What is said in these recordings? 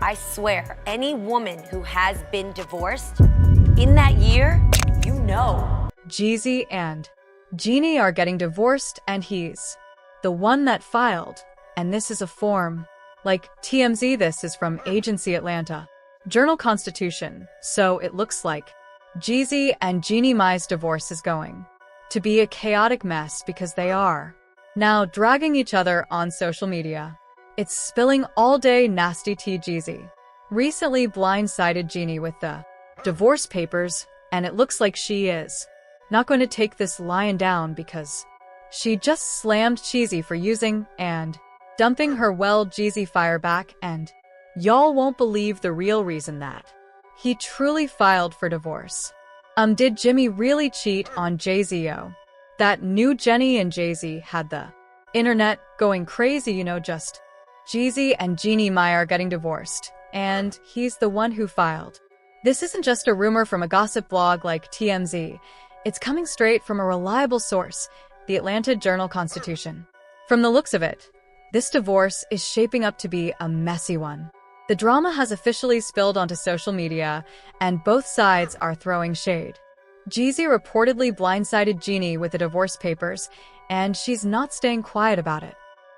I swear, any woman who has been divorced in that year, you know. Jeezy and Jeannie are getting divorced, and he's the one that filed. And this is a form. Like TMZ, this is from Agency Atlanta. Journal-Constitution. So it looks like Jeezy and Jeannie Mai's divorce is going to be a chaotic mess because they are now dragging each other on social media. It's spilling all day nasty tea. Jeezy recently blindsided Jeannie with the divorce papers, and it looks like she is not going to take this lying down because she just slammed Jeezy for using and dumping her. Well, Jeezy fire back, and y'all won't believe the real reason that he truly filed for divorce. Did Jimmy really cheat on Jay-Z? That new Jenny and Jay-Z had the internet going crazy, just Jeezy and Jeannie Mai are getting divorced, and he's the one who filed. This isn't just a rumor from a gossip blog like TMZ. It's coming straight from a reliable source, the Atlanta Journal-Constitution. From the looks of it, this divorce is shaping up to be a messy one. The drama has officially spilled onto social media, and both sides are throwing shade. Jeezy reportedly blindsided Jeannie with the divorce papers, and she's not staying quiet about it.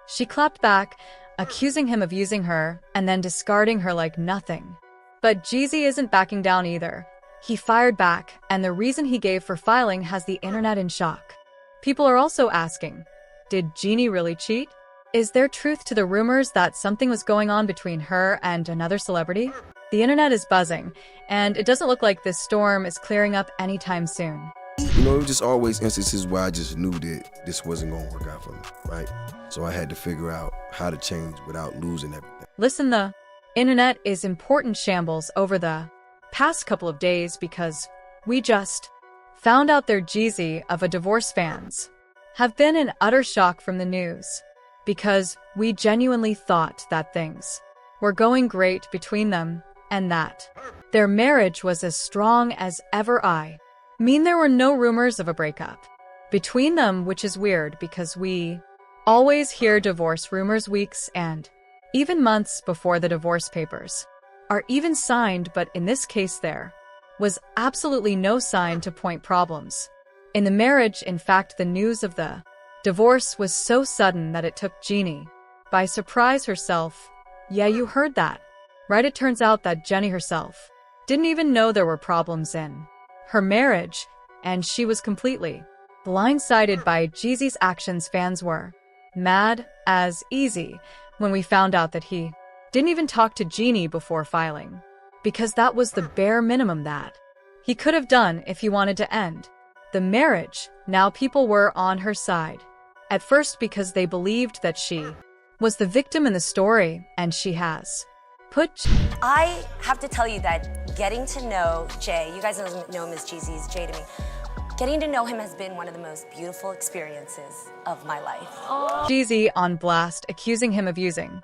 She clapped back, accusing him of using her and then discarding her like nothing. But Jeezy isn't backing down either. He fired back, and the reason he gave for filing has the internet in shock. People are also asking, did Jeannie really cheat? Is there truth to the rumors that something was going on between her and another celebrity? The internet is buzzing, and it doesn't look like this storm is clearing up anytime soon. It was just always instances where I just knew that this wasn't going to work out for me, right? So I had to figure out how to change without losing everything. Listen, the internet is important shambles over the past couple of days because we just found out their Jeezy of a divorce fans have been in utter shock from the news. Because we genuinely thought that things were going great between them and that their marriage was as strong as ever. I mean, there were no rumors of a breakup between them, which is weird because we always hear divorce rumors weeks and even months before the divorce papers are even signed, but in this case there was absolutely no sign to point problems in the marriage. In fact, the news of the divorce was so sudden that it took Jeannie by surprise herself. Yeah, you heard that right. It turns out that Jenny herself didn't even know there were problems in her marriage, and she was completely blindsided by Jeezy's actions. Fans were mad as easy when we found out that he didn't even talk to Jeannie before filing, because that was the bare minimum that he could have done if he wanted to end the marriage. Now people were on her side. At first because they believed that she was the victim in the story, and she has put... I have to tell you that getting to know Jay, you guys know him as Jeezy's Jay to me, getting to know him has been one of the most beautiful experiences of my life. Jeezy on blast, accusing him of using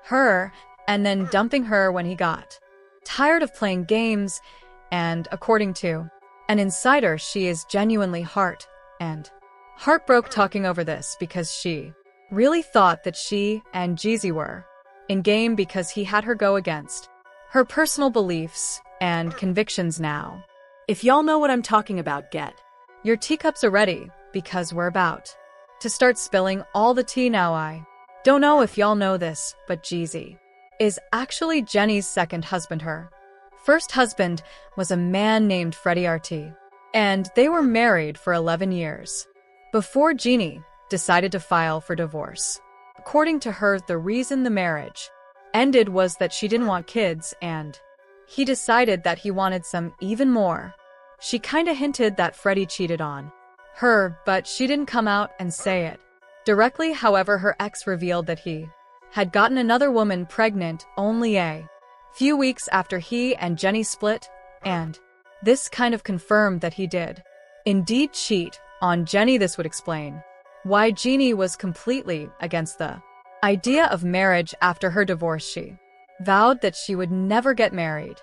her and then dumping her when he got tired of playing games, and according to an insider, she is genuinely heartbroken talking over this because she really thought that she and Jeezy were in game because he had her go against her personal beliefs and convictions. Now, if y'all know what I'm talking about, get your teacups are ready because we're about to start spilling all the tea. Now, I don't know if y'all know this, but Jeezy is actually Jenny's second husband. Her first husband was a man named Freddie RT, and they were married for 11 years before Jeannie decided to file for divorce. According to her, the reason the marriage ended was that she didn't want kids, and he decided that he wanted some even more. She kinda hinted that Freddie cheated on her, but she didn't come out and say it directly. However, her ex revealed that he had gotten another woman pregnant only a few weeks after he and Jenny split, and this kind of confirmed that he did indeed cheat on Jenny. This would explain why Jeannie was completely against the idea of marriage after her divorce. She vowed that she would never get married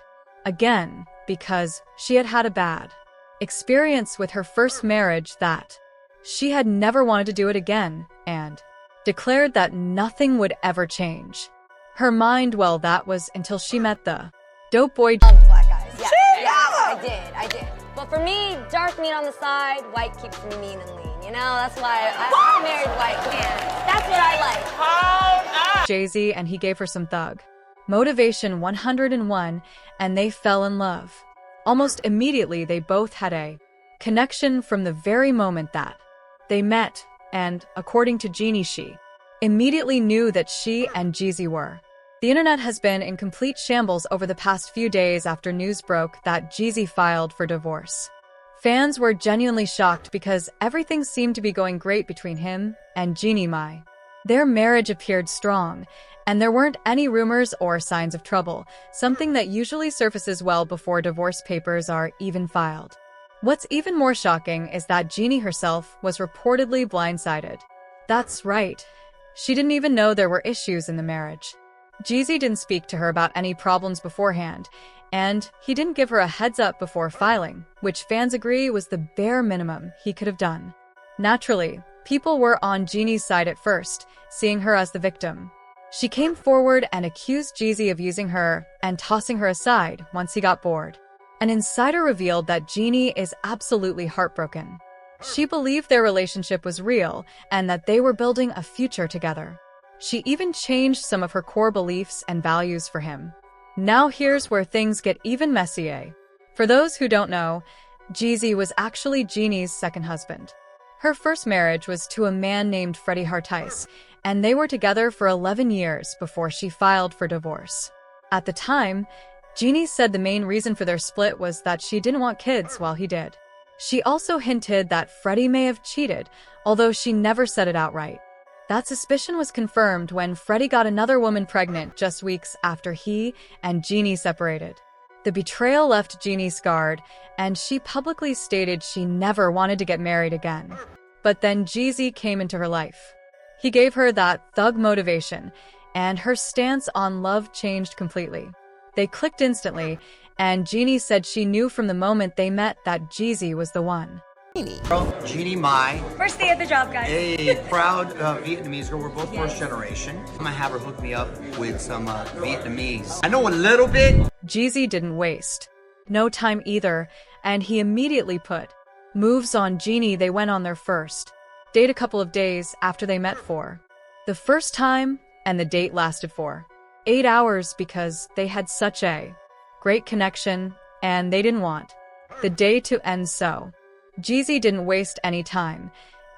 again because she had had a bad experience with her first marriage, that she had never wanted to do it again, and declared that nothing would ever change Her mind, well, that was until she met the dope boy. Love black guys. Yeah, I did. But for me, dark meat on the side, white keeps me mean and lean. You know, that's why I married white man. That's what I like. Jay-Z, and he gave her some thug motivation 101, and they fell in love. Almost immediately, they both had a connection from the very moment that they met, and according to Jeannie, she immediately knew that she and Jeezy were. The internet has been in complete shambles over the past few days after news broke that Jeezy filed for divorce. Fans were genuinely shocked because everything seemed to be going great between him and Jeannie Mai. Their marriage appeared strong, and there weren't any rumors or signs of trouble, something that usually surfaces well before divorce papers are even filed. What's even more shocking is that Jeannie herself was reportedly blindsided. That's right. She didn't even know there were issues in the marriage. Jeezy didn't speak to her about any problems beforehand, and he didn't give her a heads up before filing, which fans agree was the bare minimum he could have done. Naturally, people were on Jeannie's side at first, seeing her as the victim. She came forward and accused Jeezy of using her and tossing her aside once he got bored. An insider revealed that Jeannie is absolutely heartbroken. She believed their relationship was real and that they were building a future together. She even changed some of her core beliefs and values for him. Now here's where things get even messier. For those who don't know, Jeezy was actually Jeannie's second husband. Her first marriage was to a man named Freddie Hartice, and they were together for 11 years before she filed for divorce. At the time, Jeannie said the main reason for their split was that she didn't want kids while he did. She also hinted that Freddie may have cheated, although she never said it outright. That suspicion was confirmed when Freddie got another woman pregnant just weeks after he and Jeannie separated. The betrayal left Jeannie scarred, and she publicly stated she never wanted to get married again. But then Jeezy came into her life. He gave her that thug motivation, and her stance on love changed completely. They clicked instantly, and Jeannie said she knew from the moment they met that Jeezy was the one. Girl, Jeannie Mai, First day at the job, guys. a proud Vietnamese girl. We're both first generation. I'm gonna have her hook me up with some Vietnamese. I know a little bit. Jeezy didn't waste no time either, and he immediately put moves on Jeannie. They went on their first date a couple of days after they met for the first time, and the date lasted for 8 hours because they had such a great connection, and they didn't want the day to end. So Jeezy didn't waste any time.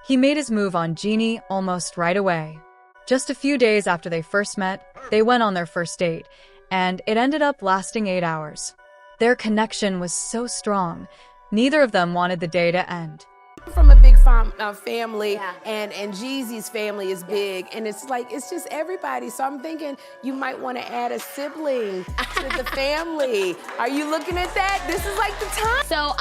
He made his move on Jeannie almost right away. Just a few days after they first met, they went on their first date, and it ended up lasting 8 hours. Their connection was so strong, neither of them wanted the day to end. From a big family, and Jeezy's family is big, and it's like, it's just everybody. So I'm thinking you might want to add a sibling to the family. Are you looking at that? This is like the time. So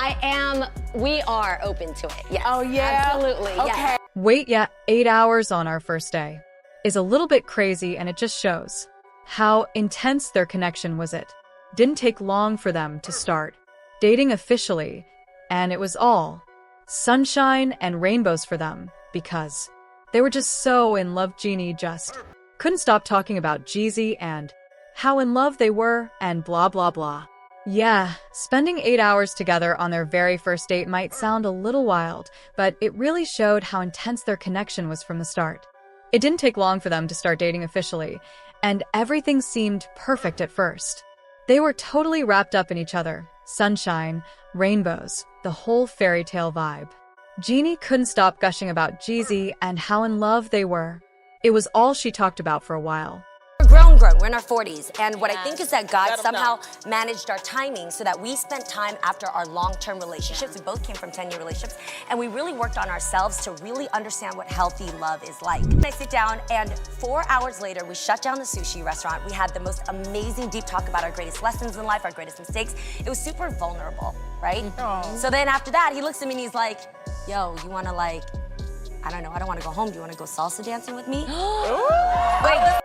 we are open to it. Yes. Oh, yeah? Absolutely, Okay. yes. Wait, yeah, 8 hours on our first day is a little bit crazy, and it just shows how intense their connection was. It didn't take long for them to start dating officially, and it was all sunshine and rainbows for them because they were just so in love. Jeannie just couldn't stop talking about Jeezy and how in love they were and blah blah blah. Yeah, spending 8 hours together on their very first date might sound a little wild, but it really showed how intense their connection was from the start. It didn't take long for them to start dating officially, and everything seemed perfect at first. They were totally wrapped up in each other. Sunshine, rainbows, the whole fairy tale vibe. Jeannie couldn't stop gushing about Jeezy and how in love they were. It was all she talked about for a while. We're grown, we're in our 40s. And what I think is that God somehow managed our timing so that we spent time after our long-term relationships. We both came from 10-year relationships, and we really worked on ourselves to really understand what healthy love is like. I sit down, and 4 hours later, we shut down the sushi restaurant. We had the most amazing deep talk about our greatest lessons in life, our greatest mistakes. It was super vulnerable, right? So then after that, he looks at me and he's like, yo, you wanna I don't know, I don't wanna go home. Do you wanna go salsa dancing with me? Wait,